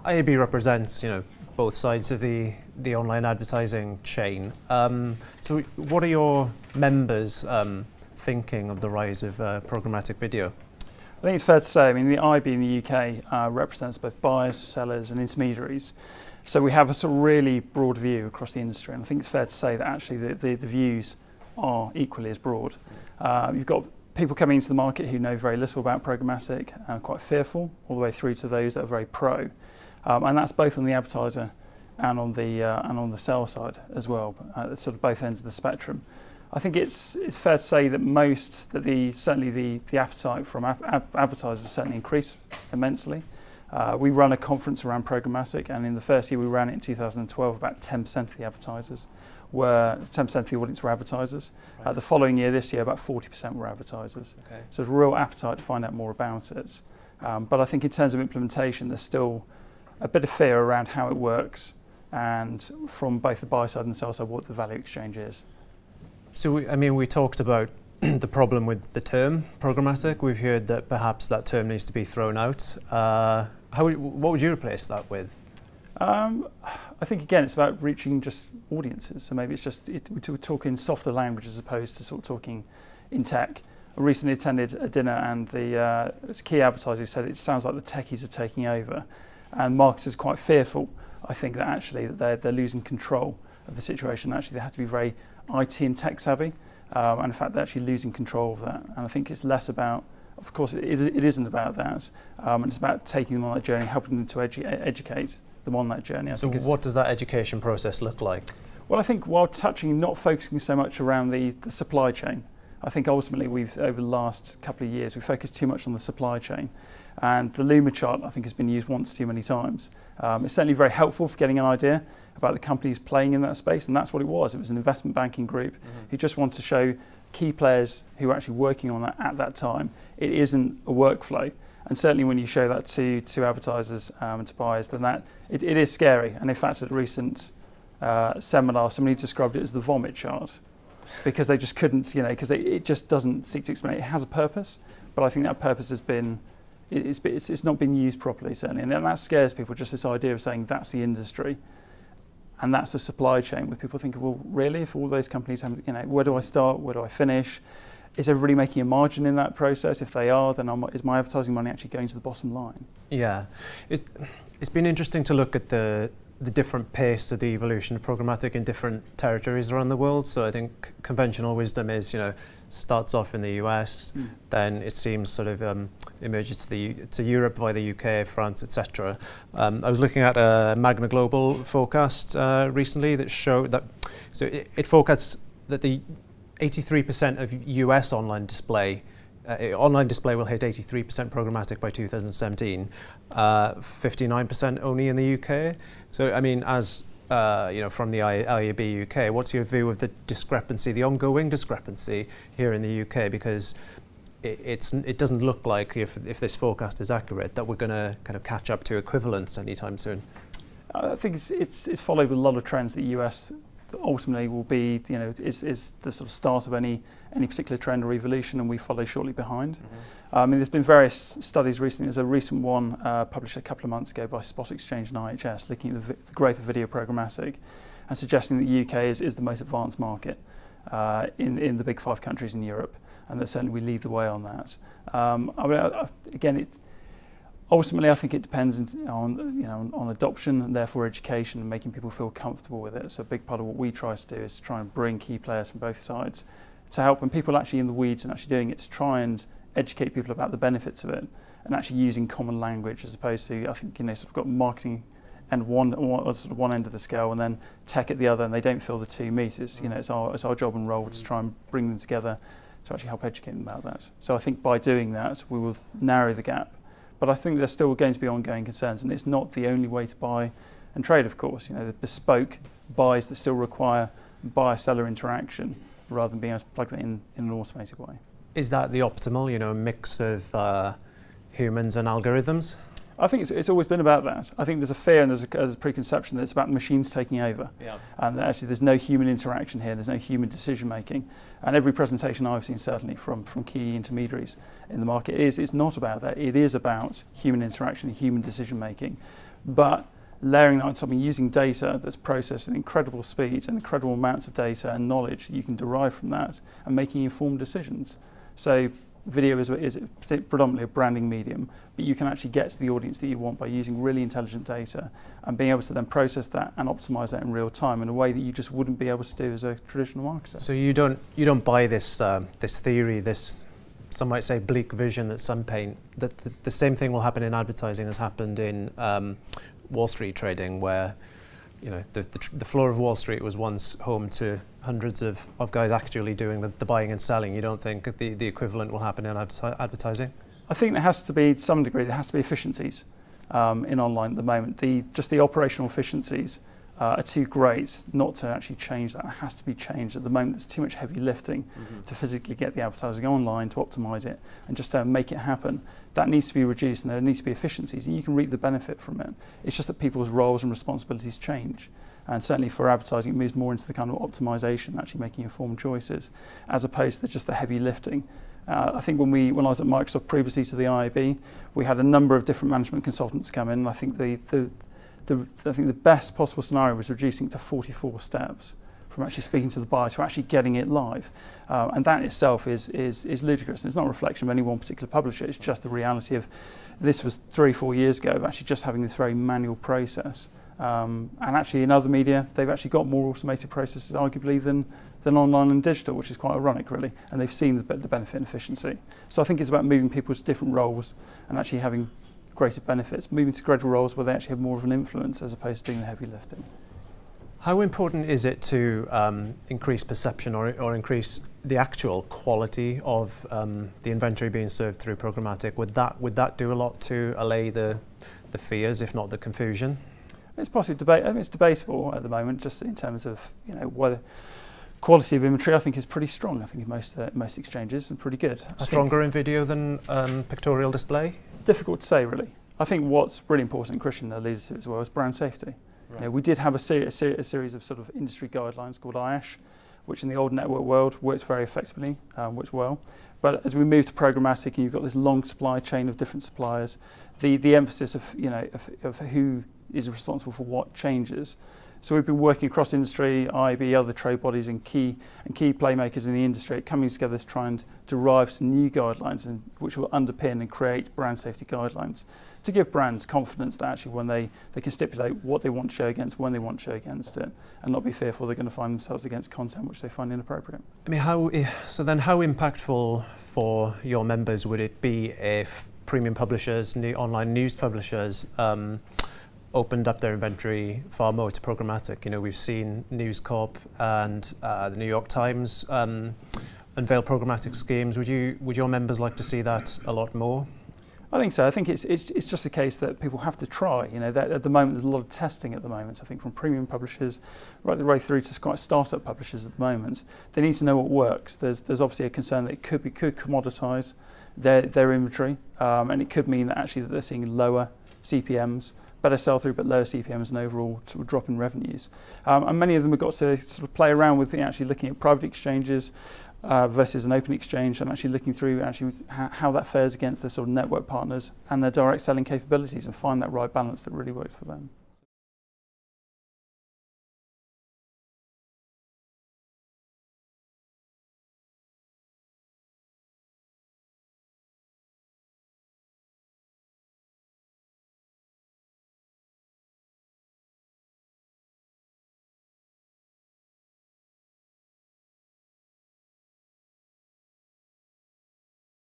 IAB represents, both sides of the online advertising chain. So what are your members thinking of the rise of programmatic video? I think it's fair to say, the IAB in the UK represents both buyers, sellers and intermediaries. So we have a sort of really broad view across the industry, and I think it's fair to say that actually the views are equally as broad. You've got people coming into the market who know very little about programmatic and quite fearful, all the way through to those that are very pro. And that's both on the advertiser and on the sell side as well, at sort of both ends of the spectrum. I think it's fair to say that certainly the appetite from advertisers has certainly increased immensely. We run a conference around programmatic, and in the first year we ran it in 2012, about 10% of the advertisers were 10% of the audience were advertisers. Right. The following year, this year, about 40% were advertisers. Okay. So there's a real appetite to find out more about it. But I think in terms of implementation, there's still a bit of fear around how it works, and from both the buy side and the sell side, what the value exchange is. So we talked about the problem with the term programmatic. We've heard that perhaps that term needs to be thrown out. What would you replace that with? I think again it's about reaching just audiences. So maybe it's just we're talking softer language as opposed to sort of talking in tech. I recently attended a dinner, and it's a key advertiser who said it sounds like the techies are taking over, and marketers are quite fearful. I think that actually that they're losing control of the situation. Actually, they have to be very IT and tech savvy, and in fact they're actually losing control of that. And I think it's less about, of course it isn't about that, and it's about taking them on that journey, helping them to educate them on that journey. So what does that education process look like? Well, I think while not focusing so much around the supply chain, I think ultimately over the last couple of years, we've focused too much on the supply chain. And the Luma chart, I think, has been used once too many times. It's certainly very helpful for getting an idea about the companies playing in that space, and that's what it was. It was an investment banking group who just wanted to show key players who were actually working on that at that time. It isn't a workflow. And certainly when you show that to advertisers and to buyers, then it is scary. And in fact, at a recent seminar, somebody described it as the vomit chart, because they just couldn't, because it just doesn't seek to explain it. It has a purpose, but I think that purpose has been, it's not been used properly, certainly. And that scares people, just this idea of saying that's the industry and that's the supply chain, where people think, well, really, if all those companies have, where do I start, where do I finish? Is everybody making a margin in that process? If they are, then is my advertising money actually going to the bottom line? Yeah, it's been interesting to look at the different pace of the evolution of programmatic in different territories around the world. So I think conventional wisdom is, starts off in the US, then it seems sort of emerges to Europe via the UK, France, etc. I was looking at a Magna Global forecast recently that showed that, so it forecasts that the 83% of US online display will hit 83% programmatic by 2017, 59% only in the UK. So as from the IAB UK, what's your view of the discrepancy, the ongoing discrepancy here in the UK? Because it doesn't look like, if this forecast is accurate, that we're going to kind of catch up to equivalence anytime soon. I think it's followed with a lot of trends that the US ultimately will be, is the sort of start of any particular trend or evolution, and we follow shortly behind. There's been various studies recently. There's a recent one published a couple of months ago by Spot Exchange and IHS, looking at the growth of video programmatic and suggesting that the UK is the most advanced market in the big 5 countries in Europe, and that certainly we lead the way on that. Ultimately, I think it depends on adoption and therefore education and making people feel comfortable with it. So a big part of what we try to do is to try and bring key players from both sides to help, and people actually in the weeds and actually doing it, to try and educate people about the benefits of it and actually using common language, as opposed to, I think, sort of got marketing and one end of the scale and then tech at the other, and they don't feel the two meet. It's our job and role to try and bring them together to actually help educate them about that. So I think by doing that, we will narrow the gap. But I think there's still going to be ongoing concerns, and it's not the only way to buy and trade, of course. The bespoke buys that still require buyer-seller interaction rather than being able to plug that in an automated way. Is that the optimal, mix of humans and algorithms? I think it's always been about that. I think there's a fear and there's a preconception that it's about machines taking over. Yeah. And actually there's no human interaction here, there's no human decision making. And every presentation I've seen, certainly from key intermediaries in the market, it's not about that. It is about human interaction and human decision making. but layering that on something using data that's processed at incredible speeds and incredible amounts of data and knowledge that you can derive from that, and making informed decisions. So video is predominantly a branding medium, but you can actually get to the audience that you want by using really intelligent data and being able to then process that and optimize that in real time in a way that you just wouldn't be able to do as a traditional marketer. So you don't buy this this theory, this, some might say, bleak vision that some paint, that the same thing will happen in advertising as happened in Wall Street trading, where the floor of Wall Street was once home to hundreds of guys actually doing the buying and selling. You don't think the equivalent will happen in advertising? I think there has to be, to some degree, there has to be efficiencies in online at the moment. Just the operational efficiencies are too great not to actually change that. It has to be changed. At the moment, there's too much heavy lifting to physically get the advertising online, to optimize it, and just to make it happen. That needs to be reduced, and there needs to be efficiencies, and you can reap the benefit from it. It's just that people's roles and responsibilities change. And certainly for advertising, it moves more into the kind of optimization, actually making informed choices, as opposed to just the heavy lifting. I think when I was at Microsoft previously to the IAB, we had a number of different management consultants come in, and I think the best possible scenario was reducing to 44 steps from actually speaking to the buyer to actually getting it live. And that itself is ludicrous. And it's not a reflection of any one particular publisher, it's just the reality of, this was 3 or 4 years ago, of actually just having this very manual process. And actually in other media, they've actually got more automated processes arguably than online and digital, which is quite ironic really, and they've seen the benefit and efficiency. So I think it's about moving people to different roles and actually having greater benefits, moving to gradual roles where they actually have more of an influence as opposed to doing the heavy lifting. How important is it to increase perception or increase the actual quality of the inventory being served through programmatic? Would that do a lot to allay the fears, if not the confusion? It's possibly it's debatable at the moment, just in terms of whether quality of inventory. I think is pretty strong. I think in most exchanges, and pretty good. Stronger in video than pictorial display? Difficult to say, really. I think what's really important, and Christian alluded to it as well, is brand safety. Right. We did have a series of sort of industry guidelines called IASH, which in the old network world worked very effectively, worked well. But as we move to programmatic, and you've got this long supply chain of different suppliers, the emphasis of who is responsible for what changes. So we've been working across industry, IAB, other trade bodies, and key playmakers in the industry, coming together to try and derive some new guidelines, which will underpin and create brand safety guidelines to give brands confidence that actually when they can stipulate what they want to show against, when they want to show against it, and not be fearful they're going to find themselves against content which they find inappropriate. I mean, how impactful for your members would it be if premium publishers, online news publishers, opened up their inventory far more to programmatic? We've seen News Corp and the New York Times unveil programmatic schemes. Would your members like to see that a lot more? I think so. I think it's just a case that people have to try. That at the moment there's a lot of testing at the moment. I think from premium publishers right the way through to quite startup publishers at the moment, they need to know what works. There's obviously a concern that it could commoditise their inventory, and it could mean that actually that they're seeing lower CPMs, better sell-through but lower CPMs and overall sort of drop in revenues. And many of them have got to sort of play around with actually looking at private exchanges versus an open exchange, and actually looking through actually how that fares against their sort of network partners and their direct selling capabilities, and find that right balance that really works for them.